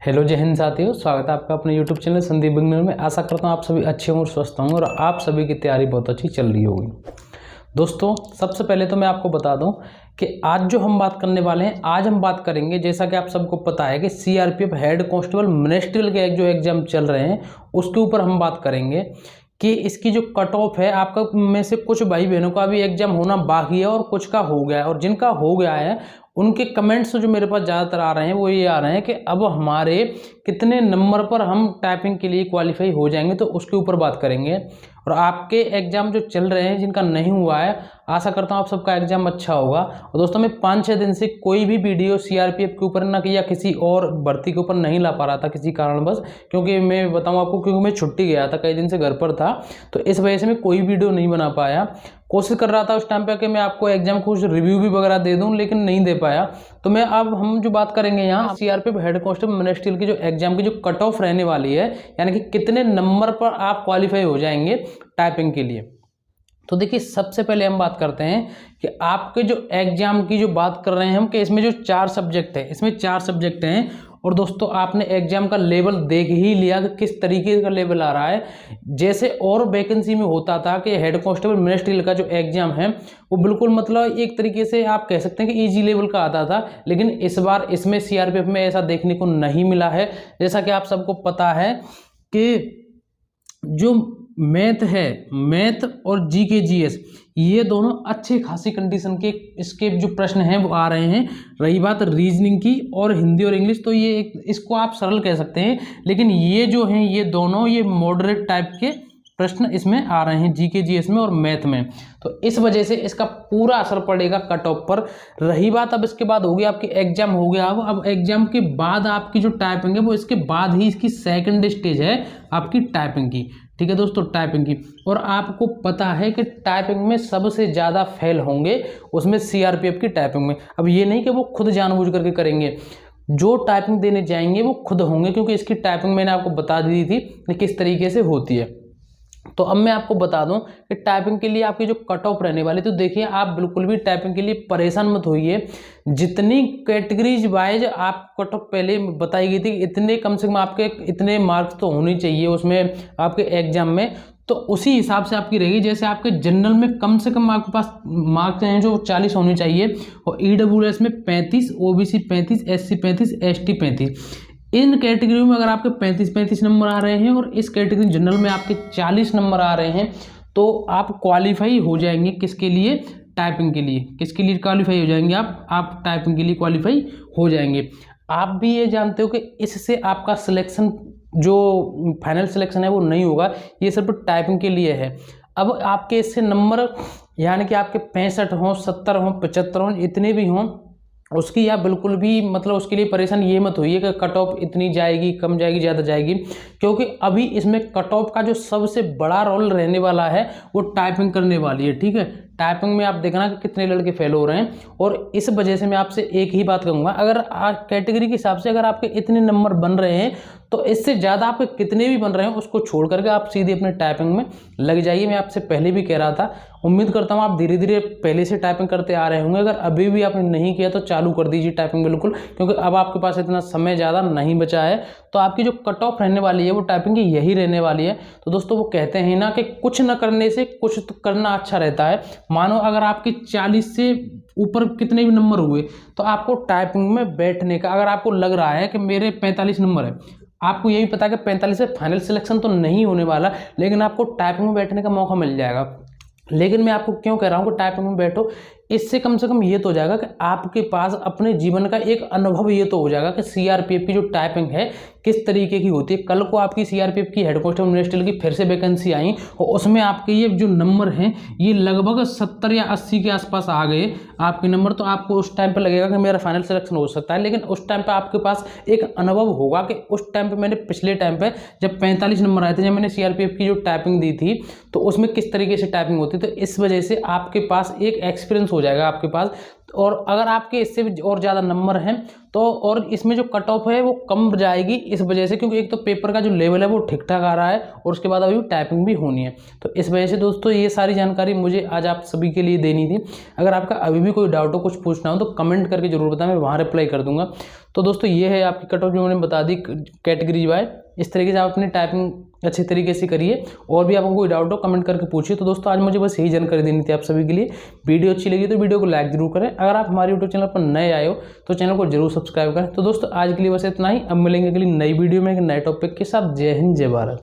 Hello जय हिंद साथियों, स्वागत है आपका अपने यूट्यूब चैनल संदीप बिगनर में। आशा करता हूँ आप सभी अच्छे होंगे और स्वस्थ होंगे और आप सभी की तैयारी बहुत अच्छी चल रही होगी। दोस्तों, सबसे पहले तो मैं आपको बता दूं कि आज जो हम बात करने वाले हैं, आज हम बात करेंगे, जैसा कि आप सबको पता है कि सीआरपीएफ हेड कांस्टेबल मिनिस्ट्रियल के जो एग्जाम चल रहे हैं उसके ऊपर हम बात करेंगे कि इसकी जो कट ऑफ है, आपका में से कुछ भाई बहनों का भी एग्जाम होना बाकी है और कुछ का हो गया है, और जिनका हो गया है उनके कमेंट्स जो मेरे पास ज़्यादातर आ रहे हैं वो ये आ रहे हैं कि अब हमारे कितने नंबर पर हम टाइपिंग के लिए क्वालिफाई हो जाएंगे, तो उसके ऊपर बात करेंगे। और आपके एग्ज़ाम जो चल रहे हैं, जिनका नहीं हुआ है, आशा करता हूँ आप सबका एग्जाम अच्छा होगा। और दोस्तों, मैं 5-6 दिन से कोई भी वीडियो सीआरपीएफ के ऊपर ना कि या किसी और भर्ती के ऊपर नहीं ला पा रहा था किसी कारणवश, क्योंकि मैं बताऊँ आपको, क्योंकि मैं छुट्टी गया था, कई दिन से घर पर था, तो इस वजह से मैं कोई वीडियो नहीं बना पाया। कोशिश कर रहा था उस टाइम पे कि मैं आपको एग्जाम कुछ रिव्यू भी वगैरह दे दूं, लेकिन नहीं दे पाया। तो मैं अब हम जो बात करेंगे यहाँ सीआरपीएफ हेड कांस्टेबल मिनिस्ट्रियल की जो एग्जाम की जो कट ऑफ रहने वाली है, यानी कि कितने नंबर पर आप क्वालिफाई हो जाएंगे टाइपिंग के लिए। तो देखिए, सबसे पहले हम बात करते हैं कि आपके जो एग्जाम की जो बात कर रहे हैं हम, कि इसमें जो 4 सब्जेक्ट है, इसमें 4 सब्जेक्ट हैं। और दोस्तों, आपने एग्जाम का लेवल देख ही लिया कि किस तरीके का लेवल आ रहा है। जैसे और वैकेंसी में होता था कि हेड कांस्टेबल मिनिस्ट्रियल का जो एग्जाम है वो बिल्कुल मतलब एक तरीके से आप कह सकते हैं कि इजी लेवल का आता था, लेकिन इस बार इसमें सीआरपीएफ में ऐसा देखने को नहीं मिला है। जैसा कि आप सबको पता है कि जो मैथ है, मैथ और जीके जीएस, ये दोनों अच्छे खासी कंडीशन के इसके जो प्रश्न हैं वो आ रहे हैं। रही बात रीजनिंग की और हिंदी और इंग्लिश, तो ये इसको आप सरल कह सकते हैं, लेकिन ये जो हैं ये दोनों ये मॉडरेट टाइप के प्रश्न इसमें आ रहे हैं, जीके जीएस में और मैथ में। तो इस वजह से इसका पूरा असर पड़ेगा कट ऑफ पर। रही बात, अब इसके बाद होगी आपकी एग्जाम हो गया, अब एग्जाम के बाद आपकी जो टाइपिंग है वो इसके बाद ही इसकी सेकंड स्टेज है आपकी टाइपिंग की। ठीक है दोस्तों, टाइपिंग की। और आपको पता है कि टाइपिंग में सबसे ज़्यादा फेल होंगे उसमें सीआरपीएफ की टाइपिंग में। अब ये नहीं कि वो खुद जानबूझ करके करेंगे, जो टाइपिंग देने जाएंगे वो खुद होंगे, क्योंकि इसकी टाइपिंग मैंने आपको बता दी थी कि किस तरीके से होती है। तो अब मैं आपको बता दूं कि टाइपिंग के लिए आपकी जो कट ऑफ रहने वाली, तो देखिए आप बिल्कुल भी टाइपिंग के लिए परेशान मत होइए। जितनी कैटेगरीज वाइज आप कट ऑफ पहले बताई गई थी, इतने कम से कम आपके इतने मार्क्स तो होने चाहिए उसमें आपके एग्जाम में, तो उसी हिसाब से आपकी रहेगी। जैसे आपके जनरल में कम से कम आपके पास मार्क्स हैं जो 40 होने चाहिए, और ईडब्ल्यूएस में 35, ओबीसी 35, एससी 35, एसटी 35। इन कैटेगरी में अगर आपके 35 नंबर आ रहे हैं और इस कैटेगरी जनरल में आपके 40 नंबर आ रहे हैं, तो आप क्वालिफाई हो जाएंगे। किसके लिए? टाइपिंग के लिए। किसके लिए क्वालिफाई हो जाएंगे आप टाइपिंग के लिए क्वालिफाई हो जाएंगे। आप भी ये जानते हो कि इससे आपका सिलेक्शन, जो फाइनल सिलेक्शन है वो नहीं होगा, ये सिर्फ टाइपिंग के लिए है। अब आपके इससे नंबर, यानी कि आपके 65 हों, 70 हों, 75 हों, इतने भी हों, उसकी आप बिल्कुल भी मतलब उसके लिए परेशान ये मत होइए कि कट ऑफ इतनी जाएगी, कम जाएगी, ज़्यादा जाएगी, क्योंकि अभी इसमें कट ऑफ का जो सबसे बड़ा रोल रहने वाला है वो टाइपिंग करने वाली है। ठीक है, टाइपिंग में आप देखना कि कितने लड़के फेल हो रहे हैं। और इस वजह से मैं आपसे एक ही बात कहूँगा, अगर कैटेगरी के हिसाब से अगर आपके इतने नंबर बन रहे हैं, तो इससे ज़्यादा आपके कितने भी बन रहे हैं उसको छोड़ करके आप सीधे अपने टाइपिंग में लग जाइए। मैं आपसे पहले भी कह रहा था, उम्मीद करता हूँ आप धीरे धीरे पहले से टाइपिंग करते आ रहे होंगे। अगर अभी भी आपने नहीं किया तो चालू कर दीजिए टाइपिंग बिल्कुल, क्योंकि अब आपके पास इतना समय ज़्यादा नहीं बचा है। तो आपकी जो कट ऑफ रहने वाली है वो टाइपिंग की यही रहने वाली है। तो दोस्तों, वो कहते हैं ना कि कुछ न करने से कुछ तो करना अच्छा रहता है। मानो अगर आपके 40 से ऊपर कितने भी नंबर हुए, तो आपको टाइपिंग में बैठने का, अगर आपको लग रहा है कि मेरे 45 नंबर है, आपको ये भी पता है कि 45 से फाइनल सिलेक्शन तो नहीं होने वाला, लेकिन आपको टाइपिंग में बैठने का मौका मिल जाएगा। लेकिन मैं आपको क्यों कह रहा हूँ कि टाइपिंग में बैठो, इससे कम से कम ये तो हो जाएगा कि आपके पास अपने जीवन का एक अनुभव ये तो हो जाएगा कि सीआरपीएफ की जो टाइपिंग है किस तरीके की होती है। कल को आपकी सीआरपीएफ की हेड कांस्टेबल मिनिस्ट्रियल की फिर से वैकेंसी आई और उसमें आपके ये जो नंबर हैं ये लगभग 70 या 80 के आसपास आ गए आपके नंबर, तो आपको उस टाइम पे लगेगा कि मेरा फाइनल सिलेक्शन हो सकता है। लेकिन उस टाइम पे आपके पास एक अनुभव होगा कि उस टाइम पे मैंने पिछले टाइम पे जब 45 नंबर आए थे, जब मैंने सीआरपीएफ की जो टाइपिंग दी थी, तो उसमें किस तरीके से टाइपिंग होती, तो इस वजह से आपके पास एक एक्सपीरियंस हो जाएगा आपके पास। और अगर आपके इससे भी और ज़्यादा नंबर हैं तो और इसमें जो कट ऑफ है वो कम जाएगी इस वजह से, क्योंकि एक तो पेपर का जो लेवल है वो ठीक ठाक आ रहा है और उसके बाद अभी टाइपिंग भी होनी है। तो इस वजह से दोस्तों ये सारी जानकारी मुझे आज आप सभी के लिए देनी थी। अगर आपका अभी भी कोई डाउट हो, कुछ पूछना हो तो कमेंट करके जरूर बताएं, मैं वहाँ रिप्लाई कर दूंगा। तो दोस्तों ये है आपकी कट ऑफ जो मैंने बता दी कैटेगरी वाइज। इस तरीके से आप अपनी टाइपिंग अच्छी तरीके से करिए, और भी आपको कोई डाउट हो कमेंट करके पूछिए। तो दोस्तों आज मुझे बस यही जानकारी देनी थी आप सभी के लिए। वीडियो अच्छी लगी तो वीडियो को लाइक जरूर करें। अगर आप हमारे यूट्यूब चैनल पर नए आए हो तो चैनल को जरूर सब्सक्राइब करें। तो दोस्तों आज के लिए बस इतना ही। अब मिलेंगे अगली नई वीडियो में एक नए टॉपिक के साथ। जय हिंद, जय भारत।